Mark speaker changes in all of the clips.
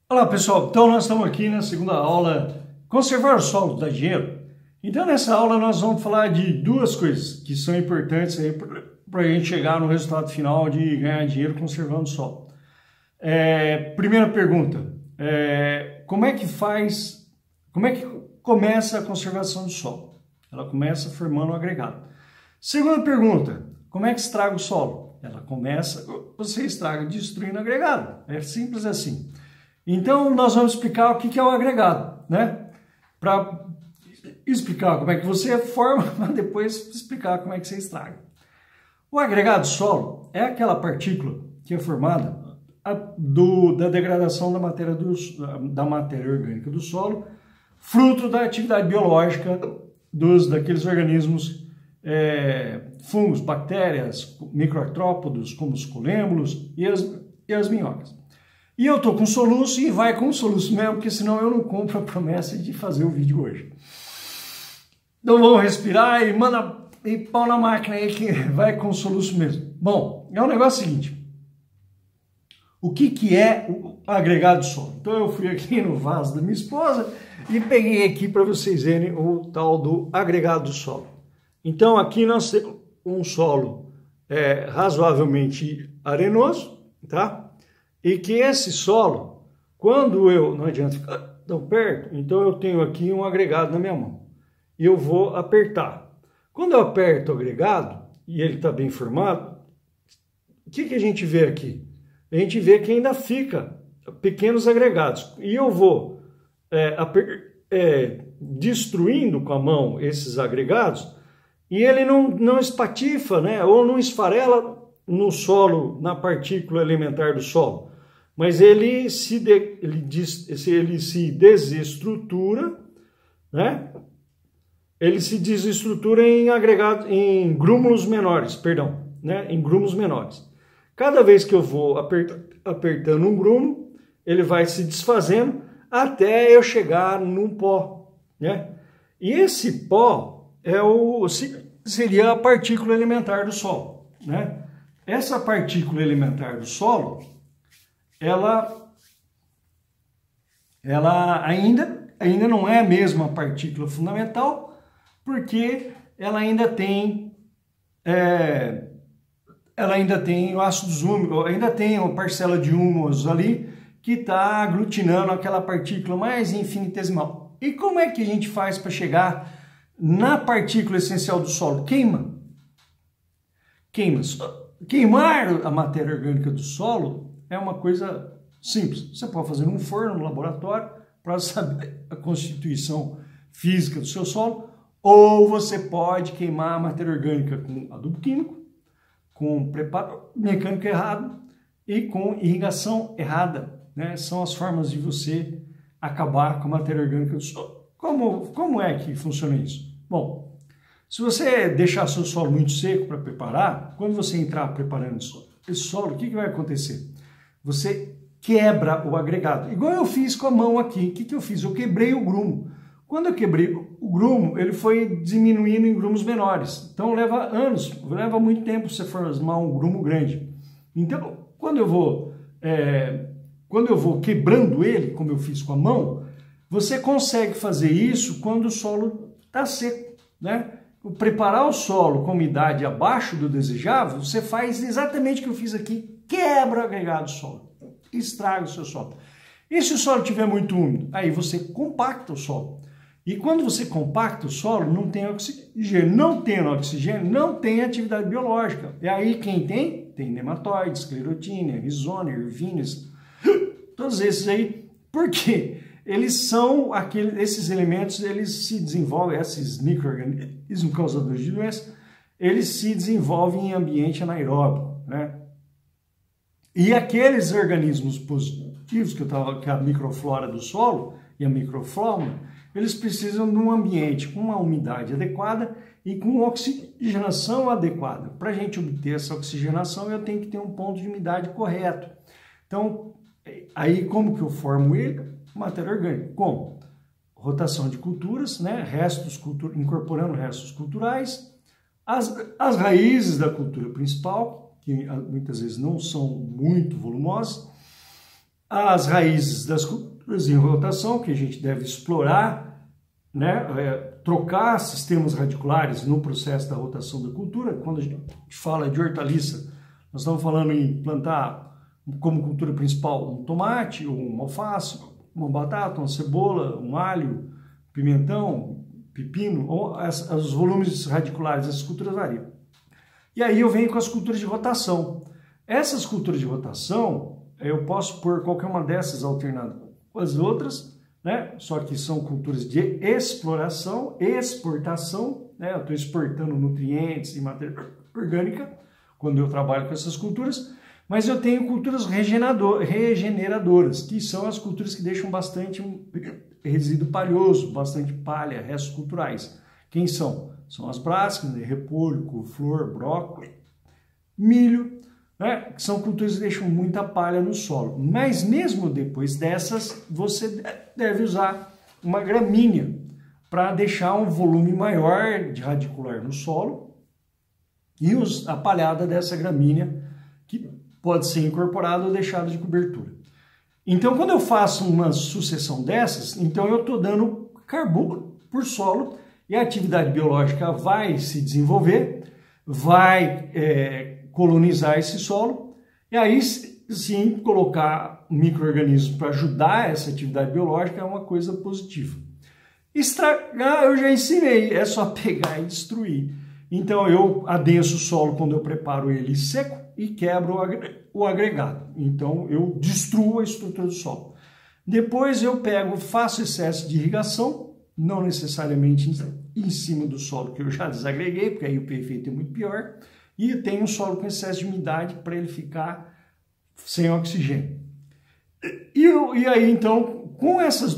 Speaker 1: Olá pessoal, então nós estamos aqui na segunda aula Conservar o solo dá dinheiro. Então nessa aula nós vamos falar de duas coisas que são importantes para a gente chegar no resultado final de ganhar dinheiro conservando o solo. Primeira pergunta, como é que começa a conservação do solo? Ela começa formando um agregado. Segunda pergunta, como é que estraga o solo? Você estraga destruindo o agregado, é simples assim. Então, nós vamos explicar o que é o agregado, né? Para explicar como é que você forma, mas depois explicar como é que você estraga. O agregado solo é aquela partícula que é formada da degradação da matéria orgânica do solo, fruto da atividade biológica daqueles organismos, fungos, bactérias, microartrópodos, como os colêmbulos e as minhocas. E eu tô com soluço e vai com soluço mesmo, porque senão eu não cumpro a promessa de fazer o vídeo hoje. Então vamos respirar e manda e pau na máquina aí que vai com soluço mesmo. Bom, é o negócio seguinte. O que é o agregado solo? Então eu fui aqui no vaso da minha esposa e peguei aqui para vocês verem o tal do agregado solo. Então aqui nós temos um solo razoavelmente arenoso, tá? E que esse solo, quando não adianta ficar tão perto, então eu tenho aqui um agregado na minha mão. E eu vou apertar. Quando eu aperto o agregado, e ele está bem formado, o que a gente vê aqui? A gente vê que ainda fica pequenos agregados. E eu vou destruindo com a mão esses agregados, e ele não espatifa, né, ou não esfarela no solo, na partícula elementar do solo. Mas ele se desestrutura, né? Ele se desestrutura em grúmulos menores, perdão, né? Em grumos menores. Cada vez que eu vou apertando um grúmulo, ele vai se desfazendo até eu chegar num pó, né? E esse pó seria a partícula elementar do solo, né? Essa partícula elementar do solo, ela ainda não é a mesma partícula fundamental, porque ela ainda tem o ácido úmico, ainda tem uma parcela de húmus ali que está aglutinando aquela partícula mais infinitesimal. E como é que a gente faz para chegar na partícula essencial do solo? Queimar a matéria orgânica do solo é uma coisa simples. Você pode fazer num forno, no laboratório, para saber a constituição física do seu solo, ou você pode queimar a matéria orgânica com adubo químico, com preparo mecânico errado e com irrigação errada, né? São as formas de você acabar com a matéria orgânica do solo. Como é que funciona isso? Bom, se você deixar seu solo muito seco para preparar, quando você entrar preparando esse solo, o que vai acontecer? Você quebra o agregado. Igual eu fiz com a mão aqui. O que eu fiz? Eu quebrei o grumo. Quando eu quebrei o grumo, ele foi diminuindo em grumos menores. Então leva anos, leva muito tempo você formar um grumo grande. Então, quando eu vou quebrando ele, como eu fiz com a mão, você consegue fazer isso quando o solo está seco, né? Preparar o solo com umidade abaixo do desejável, você faz exatamente o que eu fiz aqui. Quebra o agregado do solo, estraga o seu solo. E se o solo estiver muito úmido? Aí você compacta o solo. E quando você compacta o solo, não tem oxigênio. Não tendo oxigênio, não tem atividade biológica. E aí quem tem? Tem nematóides, esclerotínia, rhizônia, ervíneas, todos esses aí. Por quê? Esses elementos, eles se desenvolvem, esses micro-organismos causadores de doença, eles se desenvolvem em ambiente anaeróbico, né? E aqueles organismos positivos, que é a microflora do solo e a microfauna, eles precisam de um ambiente com uma umidade adequada e com oxigenação adequada. Para a gente obter essa oxigenação, eu tenho que ter um ponto de umidade correto. Então, aí como que eu formo ele? Matéria orgânica. Como? Rotação de culturas, né? Incorporando restos culturais, as raízes da cultura principal, que muitas vezes não são muito volumosas, as raízes das culturas em rotação, que a gente deve explorar, né? Trocar sistemas radiculares no processo da rotação da cultura. Quando a gente fala de hortaliça, nós estamos falando em plantar como cultura principal um tomate, um alface, uma batata, uma cebola, um alho, pimentão, pepino, ou os volumes radiculares dessas culturas variam. E aí eu venho com as culturas de rotação. Essas culturas de rotação, eu posso pôr qualquer uma dessas alternada com as outras, né? Só que são culturas de exploração, exportação, né? Eu estou exportando nutrientes e matéria orgânica quando eu trabalho com essas culturas, mas eu tenho culturas regeneradoras, que são as culturas que deixam bastante resíduo palhoso, bastante palha, restos culturais. Quem são? São as brassicas, né? Repolho, couve-flor, brócolis, milho, né? Que são culturas que deixam muita palha no solo. Mas mesmo depois dessas, você deve usar uma gramínea para deixar um volume maior de radicular no solo e a palhada dessa gramínea que pode ser incorporada ou deixada de cobertura. Então, quando eu faço uma sucessão dessas, então eu estou dando carbono por solo e a atividade biológica vai se desenvolver, vai colonizar esse solo, e aí sim colocar micro-organismos para ajudar essa atividade biológica é uma coisa positiva. Estragar eu já ensinei, é só pegar e destruir. Então eu adenso o solo quando eu preparo ele seco e quebro o agregado. Então eu destruo a estrutura do solo. Depois eu faço excesso de irrigação, não necessariamente em cima do solo que eu já desagreguei, porque aí o efeito é muito pior. E tem um solo com excesso de umidade para ele ficar sem oxigênio. E aí então, com esses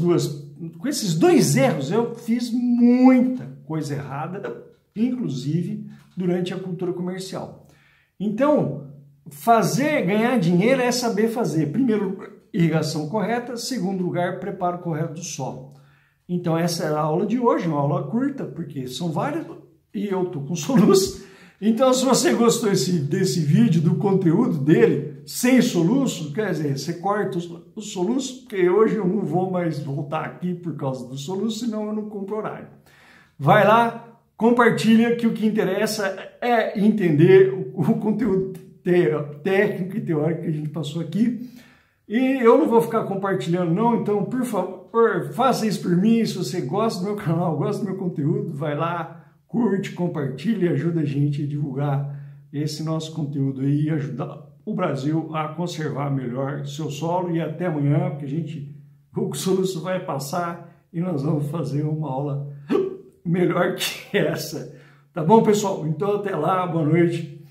Speaker 1: dois erros, eu fiz muita coisa errada, inclusive durante a cultura comercial. Então, ganhar dinheiro é saber fazer. Primeiro, irrigação correta. Segundo lugar, preparo correto do solo. Então, essa era a aula de hoje, uma aula curta, porque são várias e eu estou com soluço. Então, se você gostou desse vídeo, do conteúdo dele, sem soluço, quer dizer, você corta o soluço, porque hoje eu não vou mais voltar aqui por causa do soluço, senão eu não cumpro horário. Vai lá, compartilha, que o que interessa é entender o conteúdo técnico e teórico que a gente passou aqui. E eu não vou ficar compartilhando não, então por favor, faça isso por mim. Se você gosta do meu canal, gosta do meu conteúdo, vai lá, curte, compartilha e ajuda a gente a divulgar esse nosso conteúdo aí e ajudar o Brasil a conservar melhor seu solo. E até amanhã, porque o soluço vai passar e nós vamos fazer uma aula melhor que essa. Tá bom, pessoal? Então até lá, boa noite.